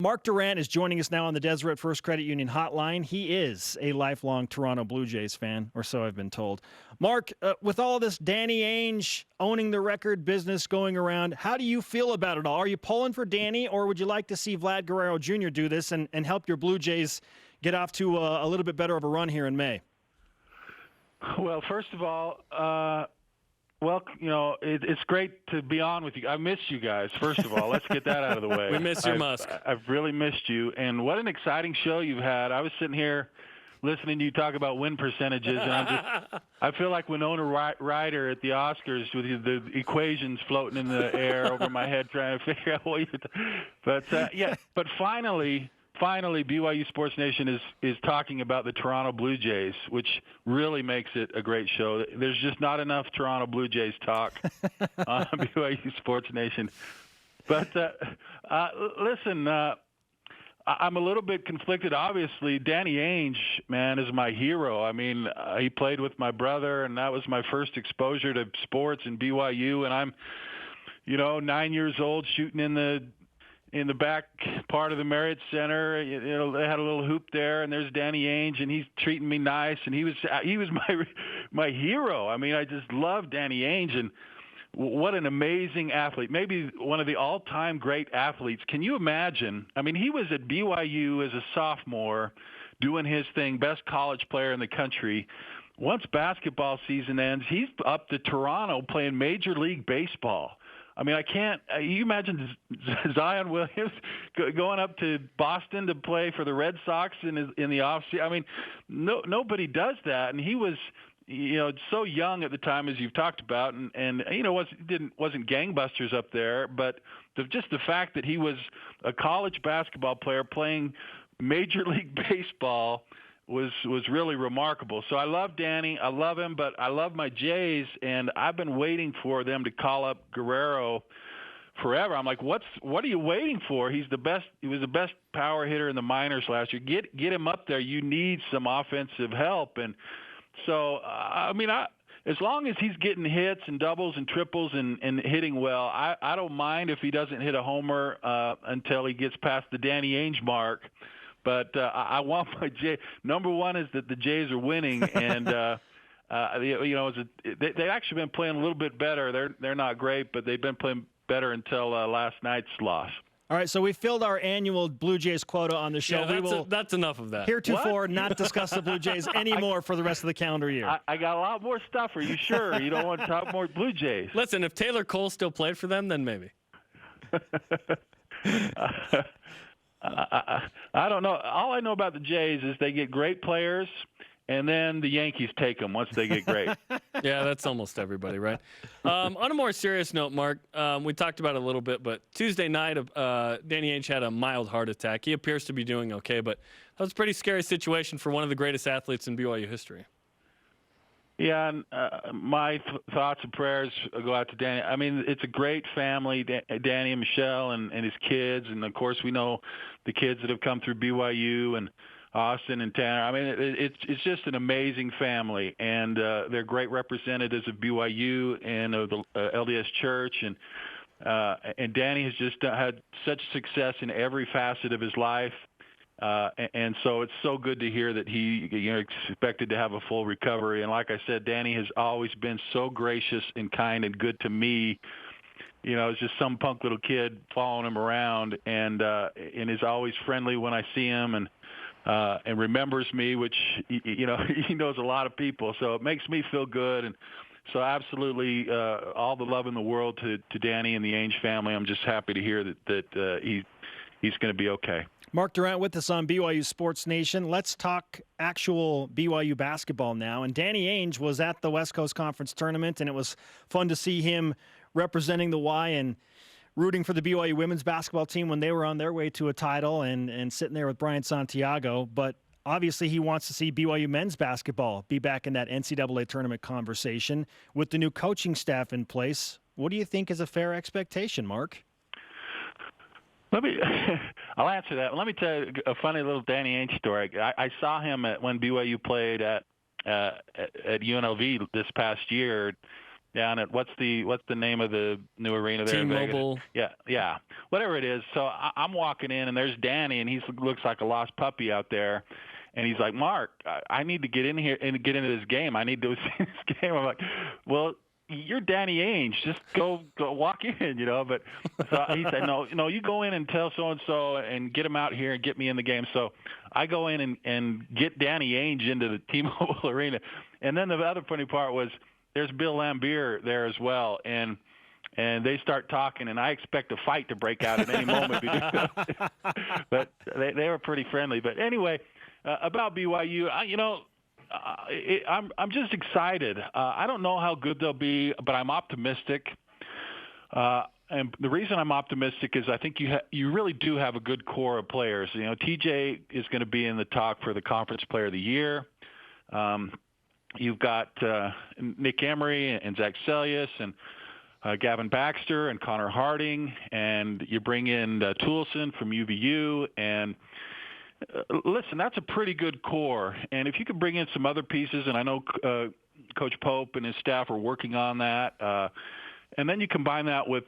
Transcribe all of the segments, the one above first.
Mark Durrant is joining us now on the Deseret First Credit Union hotline. He is a lifelong Toronto Blue Jays fan, or so I've been told. Mark, with all this Danny Ainge owning the record business going around, how do you feel about it all? Are you pulling for Danny, or would you like to see Vlad Guerrero Jr. do this and help your Blue Jays get off to a little bit better of a run here in May? Well, first of all, it's great to be on with you. I missed you guys, first of all. Let's get that out of the way. We miss your Musk. I've really missed you. And what an exciting show you've had. I was sitting here listening to you talk about win percentages, and I feel like Winona Ryder at the Oscars with the equations floating in the air over my head trying to figure out what you're but finally, BYU Sports Nation is talking about the Toronto Blue Jays, which really makes it a great show. There's just not enough Toronto Blue Jays talk on BYU Sports Nation. But listen, I'm a little bit conflicted. Obviously, Danny Ainge, man, is my hero. I mean, he played with my brother, and that was my first exposure to sports in BYU. And I'm, 9 years old, shooting in the back part of the Marriott Center. They had a little hoop there, and there's Danny Ainge, and he's treating me nice, and he was my hero. I mean, I just love Danny Ainge, and what an amazing athlete. Maybe one of the all-time great athletes. Can you imagine? I mean, he was at BYU as a sophomore doing his thing, best college player in the country. Once basketball season ends, he's up to Toronto playing Major League Baseball. I mean, you imagine Zion Williams going up to Boston to play for the Red Sox in the offseason? I mean, nobody does that. And he was, so young at the time, as you've talked about, and wasn't gangbusters up there. But just the fact that he was a college basketball player playing Major League Baseball was really remarkable. So I love Danny. I love him, but I love my Jays, and I've been waiting for them to call up Guerrero forever. I'm like, what are you waiting for? He was the best power hitter in the minors last year. Get him up there. You need some offensive help. And so, as long as he's getting hits and doubles and triples and hitting well, I don't mind if he doesn't hit a homer until he gets past the Danny Ainge mark. But I want my Jay. Number one is that the Jays are winning, and they've actually been playing a little bit better. They're not great, but they've been playing better until last night's loss. All right, so we filled our annual Blue Jays quota on the show. Yeah, that's enough of that. Heretofore, not discuss the Blue Jays anymore for the rest of the calendar year. I got a lot more stuff. Are you sure? You don't want to talk more Blue Jays? Listen, if Taylor Cole still played for them, then maybe. I don't know. All I know about the Jays is they get great players, and then the Yankees take them once they get great. Yeah, that's almost everybody, right? On a more serious note, Mark, we talked about it a little bit, but Tuesday night, Danny Ainge had a mild heart attack. He appears to be doing okay, but that was a pretty scary situation for one of the greatest athletes in BYU history. Yeah, and my thoughts and prayers go out to Danny. I mean, it's a great family, Danny and Michelle and his kids. And, of course, we know the kids that have come through BYU and Austin and Tanner. I mean, it's just an amazing family. And they're great representatives of BYU and of the LDS Church. And Danny has just had such success in every facet of his life. And so it's so good to hear that he expected to have a full recovery. And like I said, Danny has always been so gracious and kind and good to me. It's just some punk little kid following him around, and is always friendly when I see him, and remembers me, which he knows a lot of people. So it makes me feel good. And so absolutely all the love in the world to Danny and the Ainge family. I'm just happy to hear that he's going to be okay. Mark Durrant with us on BYU Sports Nation. Let's talk actual BYU basketball now. And Danny Ainge was at the West Coast Conference Tournament, and it was fun to see him representing the Y and rooting for the BYU women's basketball team when they were on their way to a title and sitting there with Brian Santiago. But obviously he wants to see BYU men's basketball be back in that NCAA tournament conversation. With the new coaching staff in place, what do you think is a fair expectation, Mark? I'll answer that. Let me tell you a funny little Danny Ainge story. I saw him when BYU played at UNLV this past year. down at what's the name of the new arena there? T-Mobile. Yeah, whatever it is. So I'm walking in, and there's Danny, and he looks like a lost puppy out there. And he's like, Mark, I need to get in here and get into this game. I need to see this game. I'm like, well, you're Danny Ainge. Just go walk in, But so he said, no, you go in and tell so-and-so and get him out here and get me in the game. So I go in and get Danny Ainge into the T-Mobile arena. And then the other funny part was there's Bill Lambier there as well. And they start talking, and I expect a fight to break out at any moment. But they were pretty friendly. But anyway, about BYU, I'm just excited. I don't know how good they'll be, but I'm optimistic. And the reason I'm optimistic is I think you really do have a good core of players. TJ is going to be in the talk for the Conference Player of the Year. You've got Nick Emery and Zach Selius and Gavin Baxter and Connor Harding, and you bring in Toulson from UVU. And listen, that's a pretty good core. And if you could bring in some other pieces, and I know Coach Pope and his staff are working on that, and then you combine that with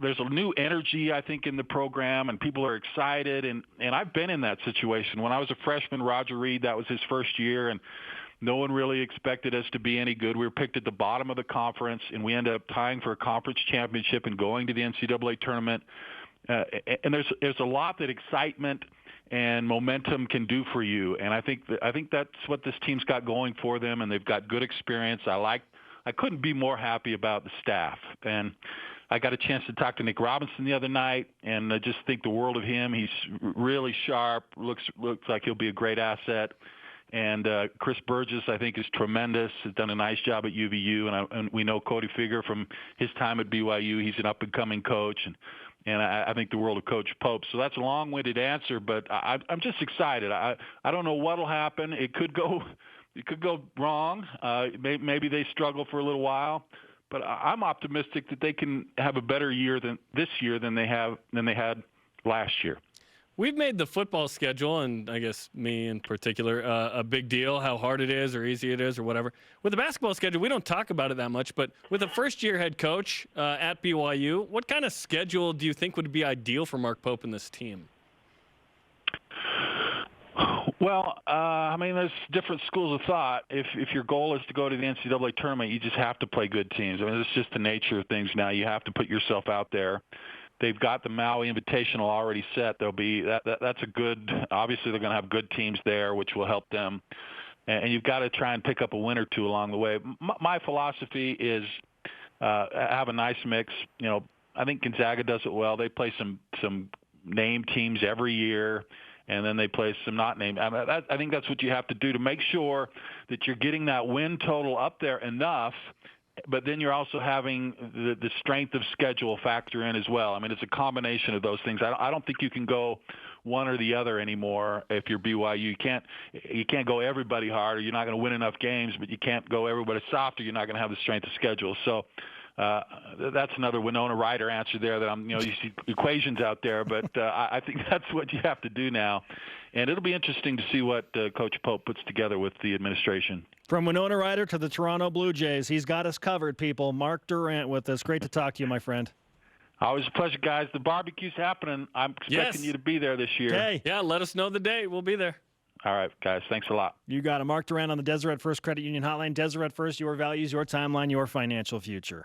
there's a new energy, I think, in the program, and people are excited. And I've been in that situation. When I was a freshman, Roger Reed, that was his first year, and no one really expected us to be any good. We were picked at the bottom of the conference, and we ended up tying for a conference championship and going to the NCAA tournament. And there's a lot that excitement and momentum can do for you. And I think that's what this team's got going for them, and they've got good experience. I couldn't be more happy about the staff. And I got a chance to talk to Nick Robinson the other night, and I just think the world of him. He's really sharp, looks like he'll be a great asset. And Chris Burgess, I think, is tremendous, has done a nice job at UVU. And we know Cody Figure from his time at BYU. He's an up-and-coming coach. And I think the world of Coach Pope. So that's a long-winded answer, but I'm just excited. I don't know what'll happen. It could go wrong. Maybe they struggle for a little while, but I'm optimistic that they can have a better year than they had last year. We've made the football schedule, and I guess me in particular, a big deal, how hard it is or easy it is or whatever. With the basketball schedule, we don't talk about it that much, but with a first-year head coach at BYU, what kind of schedule do you think would be ideal for Mark Pope and this team? Well, there's different schools of thought. If your goal is to go to the NCAA tournament, you just have to play good teams. It's just the nature of things now. You have to put yourself out there. They've got the Maui Invitational already set. There'll be that's a good. Obviously, they're going to have good teams there, which will help them. And you've got to try and pick up a win or two along the way. My philosophy is have a nice mix. I think Gonzaga does it well. They play some name teams every year, and then they play some not named. I think that's what you have to do to make sure that you're getting that win total up there enough. But then you're also having the strength of schedule factor in as well. It's a combination of those things. I don't think you can go one or the other anymore if you're BYU. You can't go everybody hard, or you're not going to win enough games, but you can't go everybody soft, or you're not going to have the strength of schedule. So that's another Winona Ryder answer there that you see equations out there, but I think that's what you have to do now. And it'll be interesting to see what Coach Pope puts together with the administration. From Winona Ryder to the Toronto Blue Jays, he's got us covered, people. Mark Durrant with us. Great to talk to you, my friend. Always a pleasure, guys. The barbecue's happening. I'm expecting you to be there this year. Okay. Yeah, let us know the day. We'll be there. All right, guys. Thanks a lot. You got it. Mark Durrant on the Deseret First Credit Union Hotline. Deseret First, your values, your timeline, your financial future.